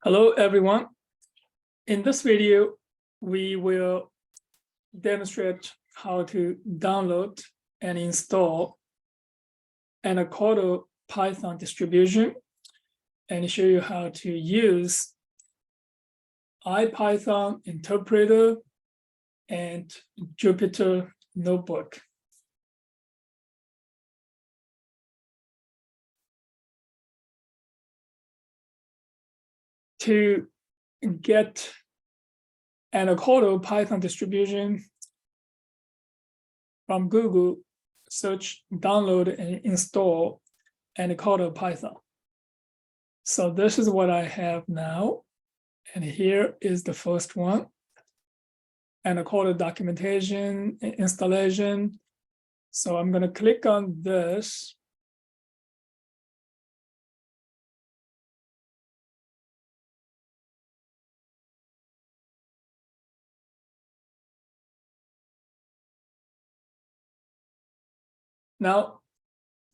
Hello, everyone. In this video, we will demonstrate how to download and install Anaconda Python distribution and show you how to use IPython interpreter and Jupyter notebook. To get Anaconda Python distribution from Google, search, download, and install Anaconda Python. So this is what I have now. And here is the first one. Anaconda documentation, installation. So I'm going to click on this. Now,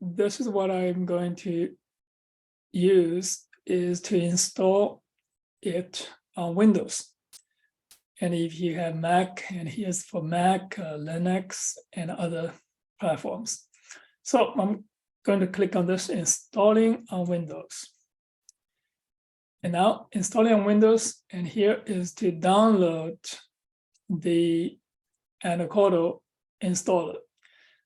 this is what I'm going to use is to install it on Windows. And if you have Mac, and here's for Mac, Linux, and other platforms. So I'm going to click on this, installing on Windows. And now installing on Windows, and here is to download the Anaconda installer.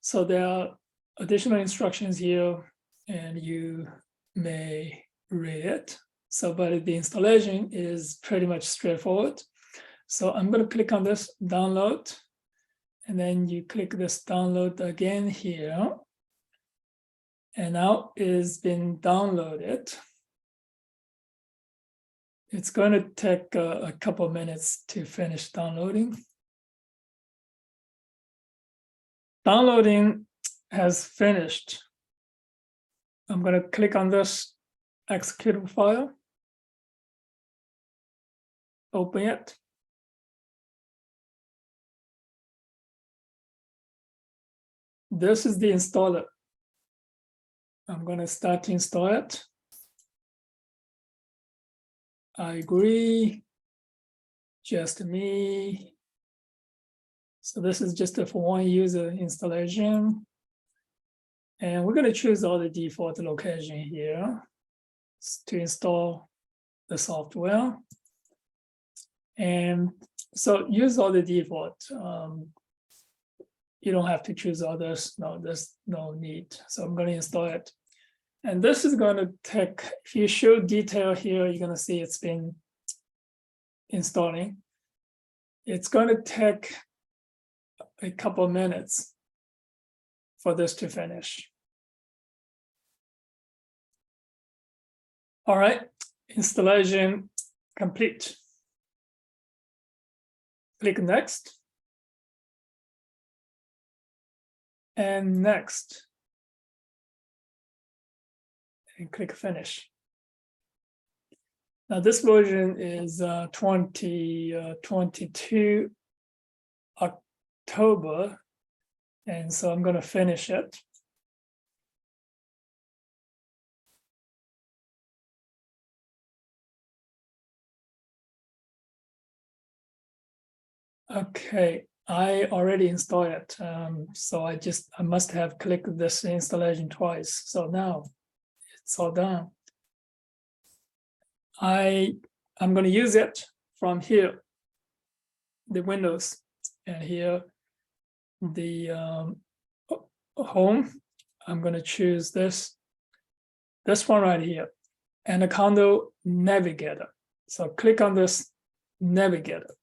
So there are additional instructions here, and you may read it. So, but the installation is pretty much straightforward. So I'm going to click on this download, and then you click this download again here. And now it's been downloaded. It's going to take a couple of minutes to finish downloading. Downloading has finished. I'm going to click on this executable file. Open it. This is the installer. I'm going to start to install it. I agree. Just me. So this is just a for one user installation. And we're going to choose all the default location here to install the software. And so use all the default. You don't have to choose others. No, there's no need. So I'm going to install it. And this is going to take, if you show detail here, you're going to see it's been installing. It's going to take a couple of minutes for this to finish. All right, installation complete. Click next. And next. And click finish. Now this version is 2022 October. And so I'm going to finish it. Okay, I already installed it. So I must have clicked this installation twice. So now it's all done. I'm going to use it from here, the Windows, and here the home. I'm going to choose this one right here, Anaconda Navigator. So click on this Navigator.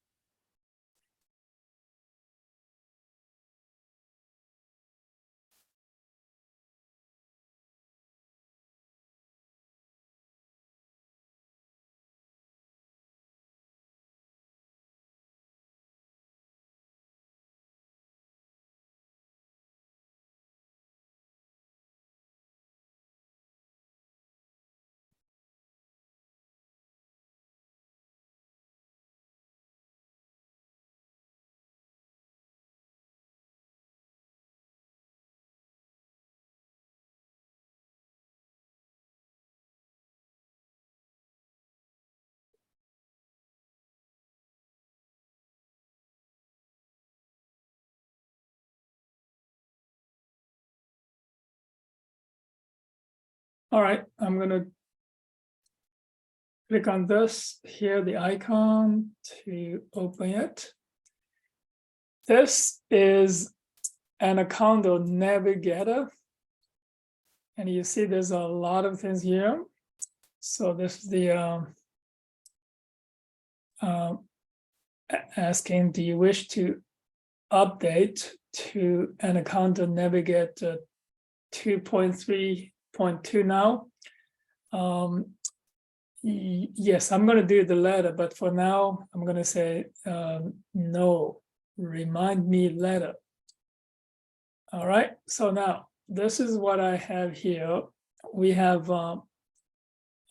All right, I'm gonna click on this here, the icon to open it. This is Anaconda Navigator. And you see there's a lot of things here. So this is the asking, do you wish to update to Anaconda Navigator 2.3.2 now? Yes, I'm going to do the latter, but for now, I'm going to say no, remind me later. All right, so now this is what I have here. We have a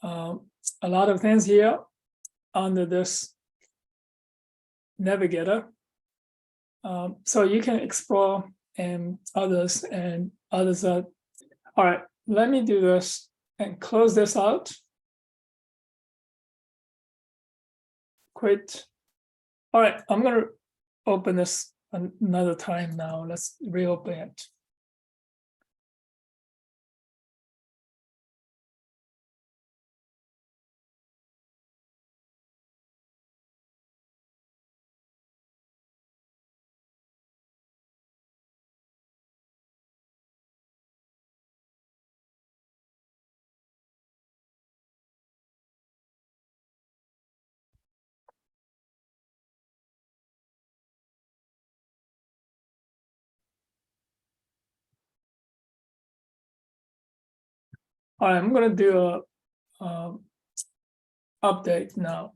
lot of things here under this navigator. So you can explore and others are. All right, let me do this and close this out. Quit. All right, I'm going to open this another time now. Let's reopen it. All right, I'm going to do a update now.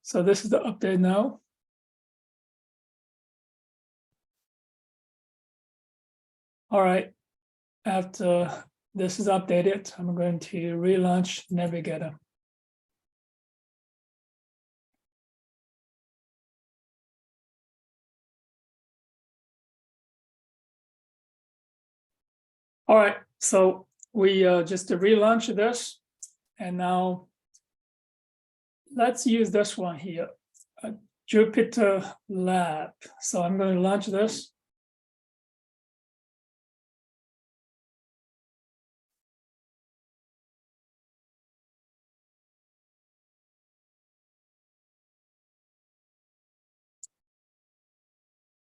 So this is the update now. All right, after this is updated, I'm going to relaunch Navigator. All right, so we just relaunch this, and now let's use this one here, Jupyter Lab. So I'm going to launch this.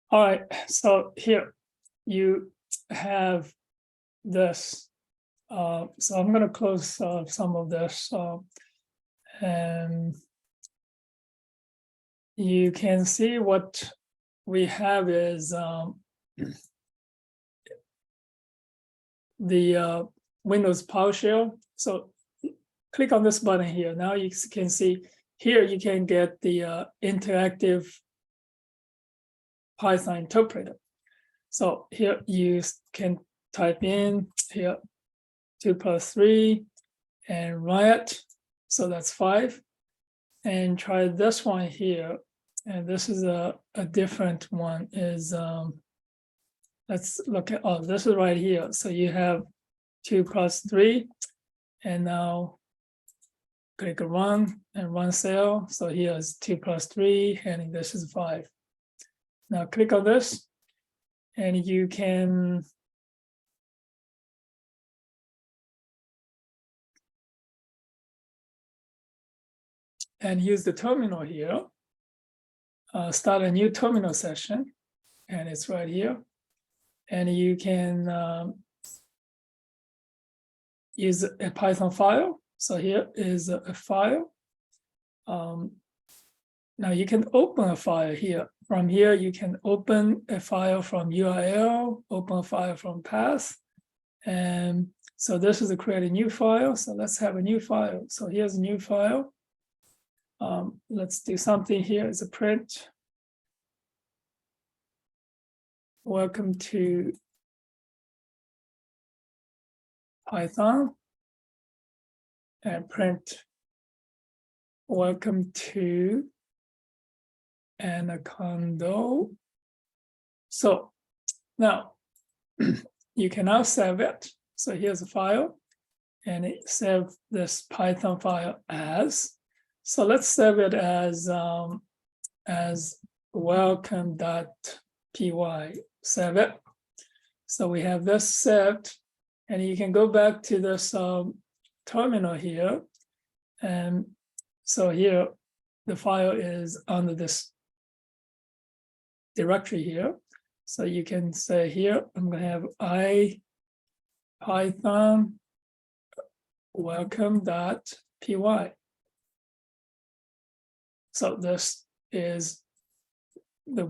All right, so here you have this. So I'm going to close some of this, and you can see what we have is the Windows PowerShell. So click on this button here. Now you can see here you can get the interactive Python interpreter. So here you can type in here 2 + 3 and run it. So that's 5. And try this one here. And this is a different one. Is let's look at, oh, this is right here. So you have 2 + 3, and now click run and run cell. So here is 2 + 3, and this is 5. Now click on this, and you can use the terminal here. Start a new terminal session, and it's right here. And you can use a Python file. So here is a file. Now you can open a file here. From here, you can open a file from URL, open a file from path. And so this is to create a new file. So let's have a new file. So here's a new file. Let's do something here as a print. Welcome to Python, and print welcome to Anaconda. So now you can now save it. So here's a file, and it saved this Python file as. So let's save it as welcome.py. Save it. So we have this saved, and you can go back to this terminal here. And so here, the file is under this directory here. So you can say here, I'm going to have ipython welcome.py. So this is the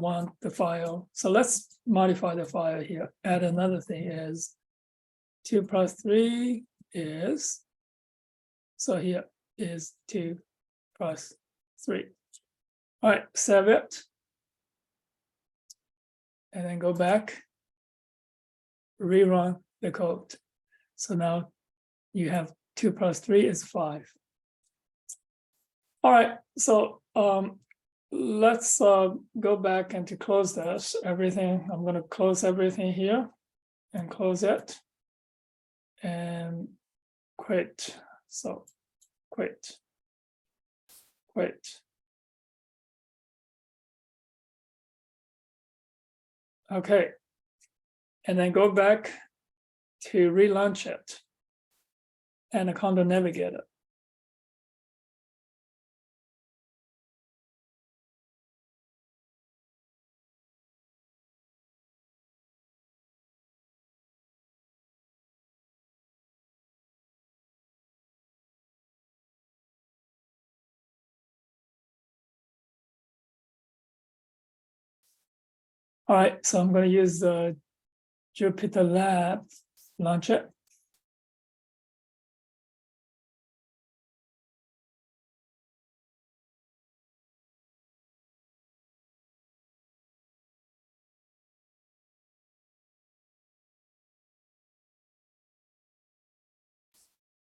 file. So let's modify the file here. Add another thing is 2 plus 3 is, so here is 2 plus 3. All right, save it. And then go back, rerun the code. So now you have 2 plus 3 is 5. All right, so let's go back and to close this, everything. I'm going to close everything here and close it and quit. So quit. Okay, and then go back to relaunch it, Anaconda Navigator. All right, so I'm going to use the Jupyter Lab launcher.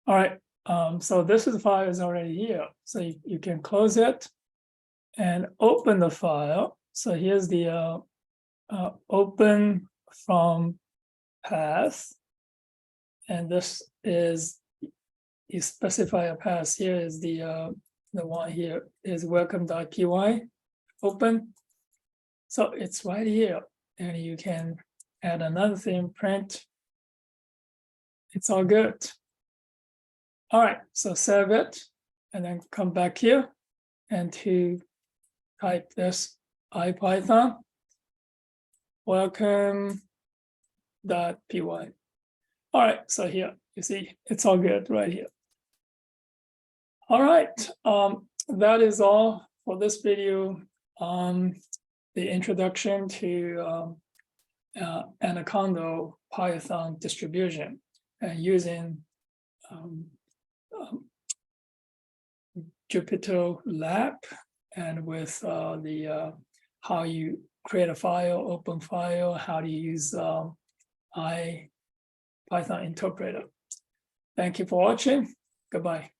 All right, so this file is already here. So you can close it and open the file. So here's the open from path. And this is, you specify a path here is the one here is welcome.py, open. So it's right here. And you can add another thing, print. It's all good. All right, so save it and then come back here and to type this ipython welcome.py. All right, so here you see it's all good right here. All right, that is all for this video on the introduction to Anaconda Python distribution and using Jupyter Lab and with the how you create a file, open file, how to use Python interpreter. Thank you for watching. Goodbye.